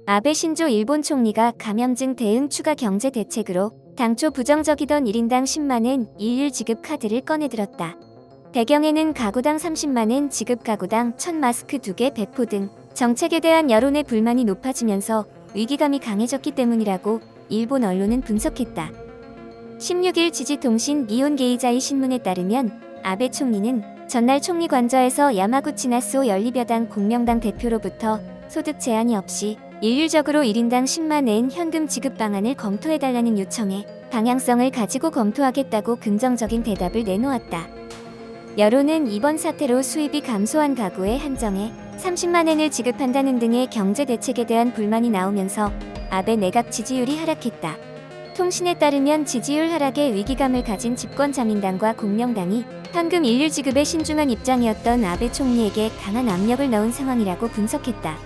아베 신조 일본 총리가 감염증 대응 추가 경제 대책으로 당초 부정적이던 1인당 10만엔 일일 지급 카드를 꺼내들었다. 배경에는 가구당 30만엔 지급, 가구당 1000마스크 2개 배포 등 정책에 대한 여론의 불만이 높아지면서 위기감이 강해졌기 때문이라고 일본 언론은 분석했다. 16일 지지통신 니혼 게이자이 신문에 따르면 아베 총리는 전날 총리 관저에서 야마구치 나스오 연립여당 공명당 대표로부터 소득 제한이 없이 일률적으로 1인당 10만엔 현금 지급 방안을 검토해달라는 요청에 방향성을 가지고 검토하겠다고 긍정적인 대답을 내놓았다. 여론은 이번 사태로 수입이 감소한 가구에 한정해 30만엔을 지급한다는 등의 경제 대책에 대한 불만이 나오면서 아베 내각 지지율이 하락했다. 통신에 따르면 지지율 하락에 위기감을 가진 집권 자민당과 공명당이 현금 일률 지급에 신중한 입장이었던 아베 총리에게 강한 압력을 넣은 상황이라고 분석했다.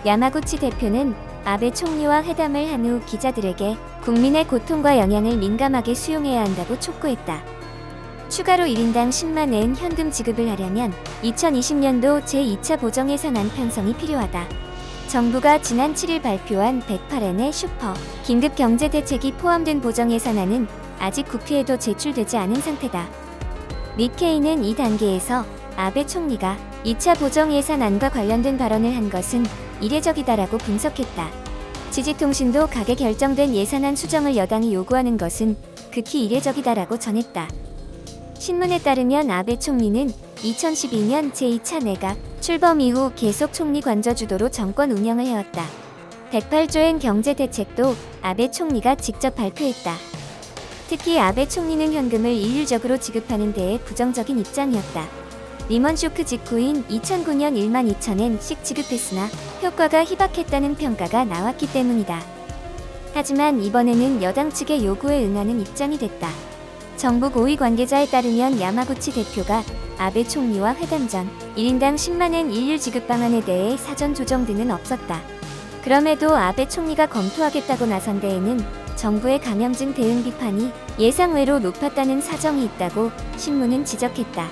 야마구치 대표는 아베 총리와 회담을 한 후 기자들에게 국민의 고통과 영향을 민감하게 수용해야 한다고 촉구했다. 추가로 1인당 10만엔 현금 지급을 하려면 2020년도 제2차 보정예산안 편성이 필요하다. 정부가 지난 7일 발표한 108엔의 슈퍼 긴급 경제 대책이 포함된 보정예산안은 아직 국회에도 제출되지 않은 상태다. 니케이는 이 단계에서 아베 총리가 2차 보정예산안과 관련된 발언을 한 것은 이례적이다라고 분석했다. 지지통신도 가게 결정된 예산안 수정을 여당이 요구하는 것은 극히 이례적이다라고 전했다. 신문에 따르면 아베 총리는 2012년 제2차 내각 출범 이후 계속 총리 관저 주도로 정권 운영을 해왔다. 108조엔 경제 대책도 아베 총리가 직접 발표했다. 특히 아베 총리는 현금을 일률적으로 지급하는 데에 부정적인 입장이었다. 리먼 쇼크 직후인 2009년 1만 2천엔씩 지급했으나 효과가 희박했다는 평가가 나왔기 때문이다. 하지만 이번에는 여당 측의 요구에 응하는 입장이 됐다. 정부 고위 관계자에 따르면 야마구치 대표가 아베 총리와 회담 전 1인당 10만엔 일률 지급 방안에 대해 사전 조정 등은 없었다. 그럼에도 아베 총리가 검토하겠다고 나선 데에는 정부의 감염증 대응 비판이 예상외로 높았다는 사정이 있다고 신문은 지적했다.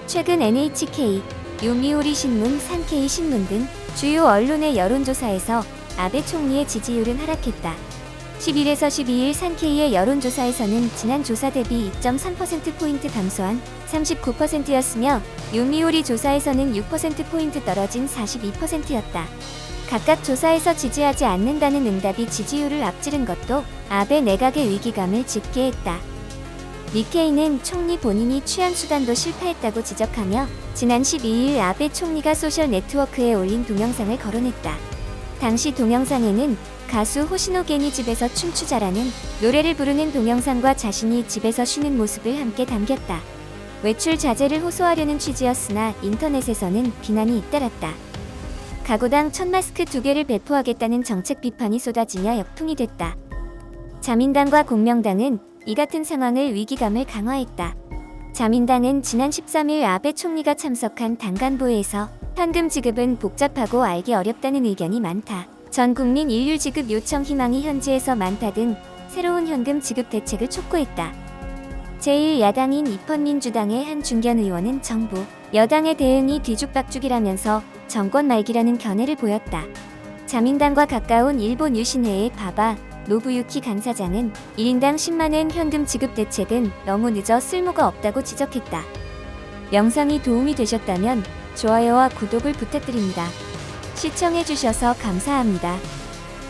최근 NHK, 요미우리 신문, 산케이 신문 등 주요 언론의 여론조사에서 아베 총리의 지지율은 하락했다. 11에서 12일 산케이의 여론조사에서는 지난 조사 대비 2.3%포인트 감소한 39%였으며 요미우리 조사에서는 6%포인트 떨어진 42%였다. 각각 조사에서 지지하지 않는다는 응답이 지지율을 앞지른 것도 아베 내각의 위기감을 짙게 했다. 니케이는 총리 본인이 취한 수단도 실패했다고 지적하며 지난 12일 아베 총리가 소셜 네트워크에 올린 동영상을 거론했다. 당시 동영상에는 가수 호시노겐이 집에서 춤추자라는 노래를 부르는 동영상과 자신이 집에서 쉬는 모습을 함께 담겼다. 외출 자제를 호소하려는 취지였으나 인터넷에서는 비난이 잇따랐다. 가구당 1000마스크 2개를 배포하겠다는 정책 비판이 쏟아지며 역풍이 됐다. 자민당과 공명당은 이 같은 상황을 위기감을 강화했다. 자민당은 지난 13일 아베 총리가 참석한 당 간부회에서 현금 지급은 복잡하고 알기 어렵다는 의견이 많다. 전 국민 일률 지급 요청 희망이 현지에서 많다 등 새로운 현금 지급 대책을 촉구했다. 제1야당인 입헌민주당의 한 중견 의원은 정부, 여당의 대응이 뒤죽박죽이라면서 정권 말기라는 견해를 보였다. 자민당과 가까운 일본 유신회의 바바 노부유키 간사장은 1인당 10만엔 현금 지급 대책은 너무 늦어 쓸모가 없다고 지적했다. 영상이 도움이 되셨다면 좋아요와 구독을 부탁드립니다. 시청해주셔서 감사합니다.